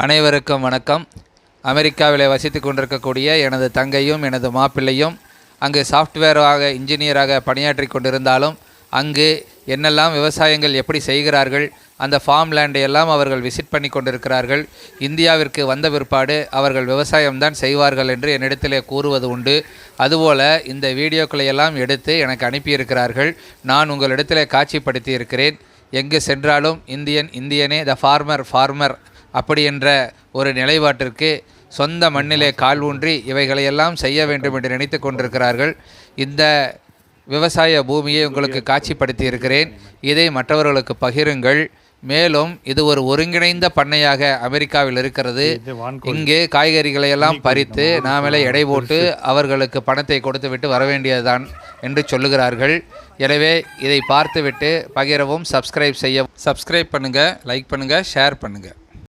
அனைவருக்கும் வணக்கம். அமெரிக்காவில் வசித்து கொண்டிருக்கக்கூடிய எனது தங்கையும் எனது மாப்பிள்ளையும் அங்கு சாஃப்ட்வேராக இன்ஜினியராக பணியாற்றி கொண்டிருந்தாலும் அங்கு என்னெல்லாம் விவசாயங்கள் எப்படி செய்கிறார்கள், அந்த ஃபார்ம் லேண்டை எல்லாம் அவர்கள் விசிட் பண்ணி கொண்டிருக்கிறார்கள். இந்தியாவிற்கு வந்த பிற்பாடு அவர்கள் விவசாயம்தான் செய்வார்கள் என்று என்னிடத்திலே கூறுவது உண்டு. அதுபோல் இந்த வீடியோக்களை எல்லாம் எடுத்து எனக்கு அனுப்பியிருக்கிறார்கள். நான் உங்களிடத்திலே காட்சிப்படுத்தி இருக்கிறேன். எங்கு சென்றாலும் இந்தியனே த ஃபார்மர் அப்படி என்ற ஒரு நிலைப்பாட்டிற்கு சொந்த மண்ணிலே கால் ஊன்றி இவைகளையெல்லாம் செய்ய வேண்டும் என்று நினைத்து கொண்டிருக்கிறார்கள். இந்த விவசாய பூமியை உங்களுக்கு காட்சிப்படுத்தி இருக்கிறேன். இதை மற்றவர்களுக்கு பகிருங்கள். மேலும் இது ஒரு ஒருங்கிணைந்த பண்ணையாக அமெரிக்காவில் இருக்கிறது. இங்கே காய்கறிகளை எல்லாம் பறித்து நாமளே எடை போட்டு அவர்களுக்கு பணத்தை கொடுத்து விட்டு வர வேண்டியதுதான் என்று சொல்லுகிறார்கள். எனவே இதை பார்த்துவிட்டு பகிரவும், சப்ஸ்கிரைப் பண்ணுங்கள், லைக் பண்ணுங்கள், ஷேர் பண்ணுங்கள்.